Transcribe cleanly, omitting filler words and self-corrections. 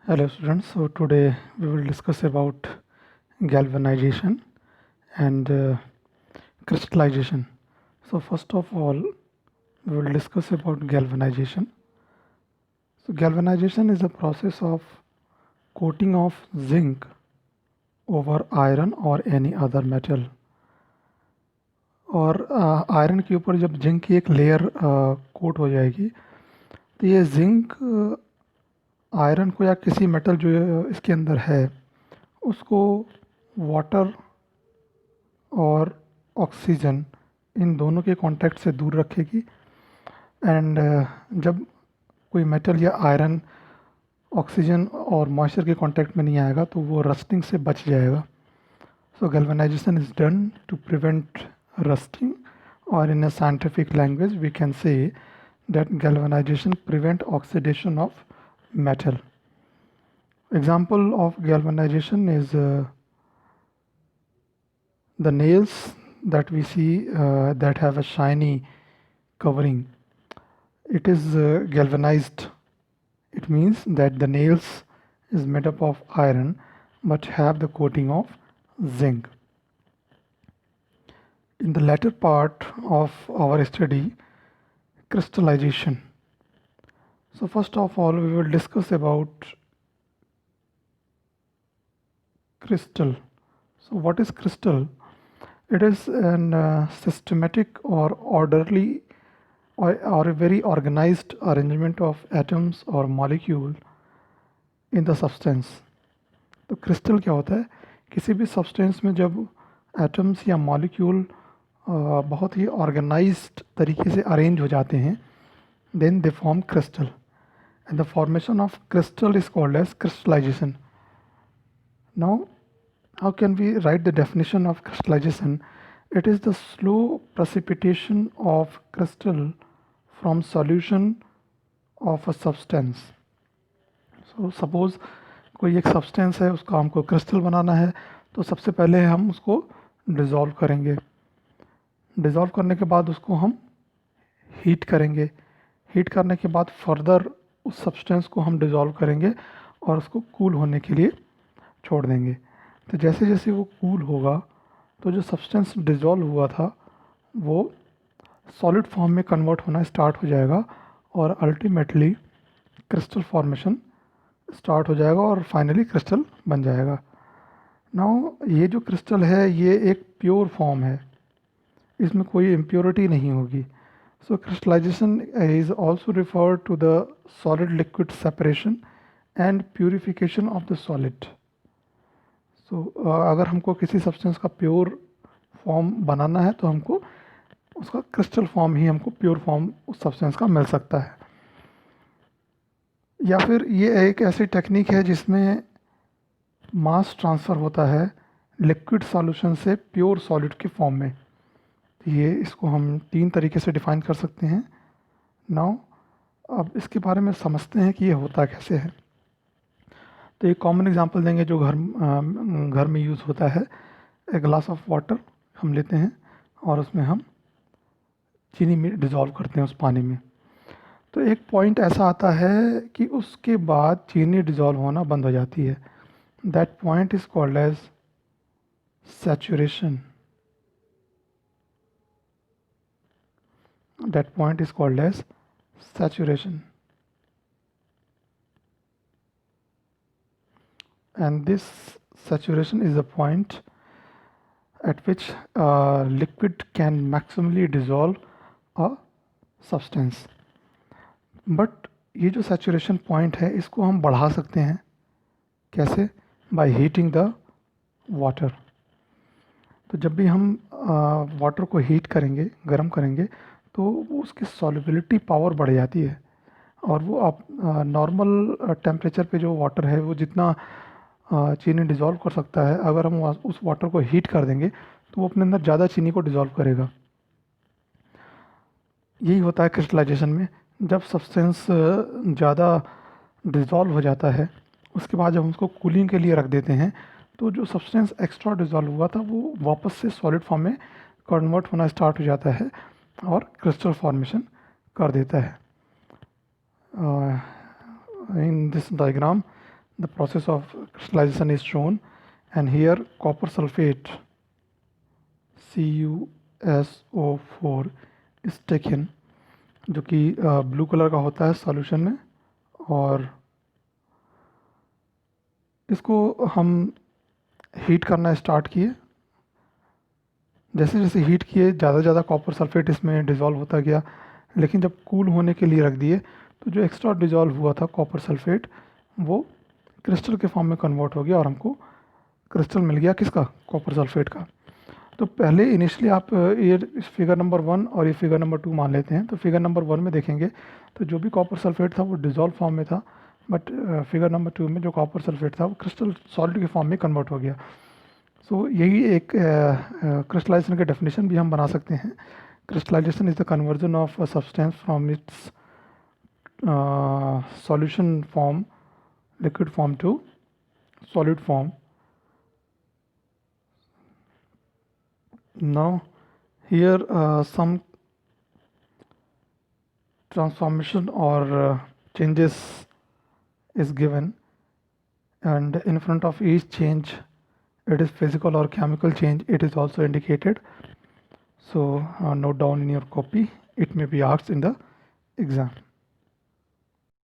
Hello students, so today we will discuss about galvanization and crystallization. So first of all, we will discuss about galvanization. So galvanization is a process of coating of zinc over iron or any other metal. और iron के ऊपर जब zinc की एक layer coat हो जाएगी तो ये जिंक आयरन को या किसी मेटल जो इसके अंदर है उसको वाटर और ऑक्सीजन इन दोनों के कांटेक्ट से दूर रखेगी एंड जब कोई मेटल या आयरन ऑक्सीजन और मॉइस्चर के कांटेक्ट में नहीं आएगा तो वो रस्टिंग से बच जाएगा. So galvanization is done to prevent rusting और in a scientific language we can say that galvanization prevent oxidation of metal. Example of galvanization is the nails that we see that have a shiny covering. It is galvanized. It means that the nails is made up of iron but have the coating of zinc. In the latter part of our study, crystallization. So first of all we will discuss about crystal. So what is crystal? It is an systematic or orderly or a very organized arrangement of atoms or molecule in the substance. तो crystal क्या होता है? किसी भी substance में जब atoms या molecule बहुत ही ऑर्गेनाइज्ड तरीके से अरेंज हो जाते हैं then they form crystal and the formation of crystal is called as crystallisation. Now how can we write the definition of crystallization? It is the slow precipitation of crystal from solution of a substance. So suppose कोई एक substance है उसका हमको crystal बनाना है तो सबसे पहले हम उसको डिज़ोल्व करेंगे. डिज़ोल्व करने के बाद उसको हम हीट करेंगे. हीट करने के बाद फर्दर उस सब्सटेंस को हम डिज़ोल्व करेंगे और उसको कूल होने के लिए छोड़ देंगे. तो जैसे जैसे वो कूल होगा तो जो सब्सटेंस डिज़ोल्व हुआ था वो सॉलिड फॉर्म में कन्वर्ट होना स्टार्ट हो जाएगा और अल्टीमेटली क्रिस्टल फॉर्मेशन स्टार्ट हो जाएगा और फाइनली क्रिस्टल बन जाएगा. नाउ ये जो क्रिस्टल है ये एक प्योर फॉर्म है, इसमें कोई इम्प्योरिटी नहीं होगी. So crystallization is also referred to the solid liquid separation and purification of the solid. So अगर हमको किसी सब्सटेंस का प्योर फॉर्म बनाना है तो हमको उसका क्रिस्टल फॉर्म ही हमको प्योर फॉर्म उस सब्सटेंस का मिल सकता है. या फिर ये एक ऐसी टेक्निक है जिसमें मास ट्रांसफ़र होता है लिक्विड सॉल्यूशन से प्योर सॉलिड के फॉर्म में. ये इसको हम तीन तरीके से डिफ़ाइन कर सकते हैं. नाउ अब इसके बारे में समझते हैं कि ये होता कैसे है. तो एक कॉमन एग्जांपल देंगे जो घर में यूज़ होता है. एक ग्लास ऑफ वाटर हम लेते हैं और उसमें हम चीनी में डिज़ोल्व करते हैं उस पानी में. तो एक पॉइंट ऐसा आता है कि उसके बाद चीनी डिज़ोल्व होना बंद हो जाती है. That point is called as saturation. That point is called as saturation. And this saturation is the point at which liquid can maximally dissolve a substance. But ये जो saturation point है इसको हम बढ़ा सकते हैं. कैसे? By heating the water. तो जब भी हम वाटर को हीट करेंगे, गर्म करेंगे तो वो उसकी सॉल्युबिलिटी पावर बढ़ जाती है और वो आप नॉर्मल टेम्परेचर पे जो वाटर है वो जितना चीनी डिज़ोल्व कर सकता है, अगर हम उस वाटर को हीट कर देंगे तो वो अपने अंदर ज़्यादा चीनी को डिज़ोल्व करेगा. यही होता है क्रिस्टलाइजेशन में. जब सब्सटेंस ज़्यादा डिज़ोल्व हो जाता है उसके बाद जब हम उसको कूलिंग के लिए रख देते हैं तो जो सब्सटेंस एक्स्ट्रा डिज़ोल्व हुआ था वो वापस से सॉलिड फॉर्म में कन्वर्ट होना स्टार्ट हो जाता है और क्रिस्टल फॉर्मेशन कर देता है. In this diagram the process of crystallization is shown, and here copper sulfate CuSO4 is taken, जो कि ब्लू कलर का होता है सॉल्यूशन में, और इसको हम हीट करना स्टार्ट किए। जैसे जैसे हीट किए ज़्यादा कॉपर सल्फेट इसमें डिज़ोल्व होता गया, लेकिन जब कूल होने के लिए रख दिए तो जो एक्स्ट्रा डिज़ोल्व हुआ था कॉपर सल्फेट वो क्रिस्टल के फॉर्म में कन्वर्ट हो गया और हमको क्रिस्टल मिल गया किसका, कॉपर सल्फेट का। तो पहले इनिशियली आप ये फिगर नंबर 1 और ये फिगर नंबर 2 मान लेते हैं। तो फिगर नंबर 1 में देखेंगे तो जो भी कॉपर सल्फेट था वो डिज़ोल्व फॉर्म में था, बट फिगर नंबर 2 में जो कॉपर सल्फेट था वो क्रिस्टल सॉलिड के फॉर्म में कन्वर्ट हो गया। सो यही एक क्रिस्टलाइजेशन के डेफिनेशन भी हम बना सकते हैं। Crystallisation is the conversion of a substance from its solution form, liquid form to solid form. Now here some transformation or changes is given, and in front of each change it is physical or chemical change, it is also indicated. So note down in your copy, it may be asked in the exam.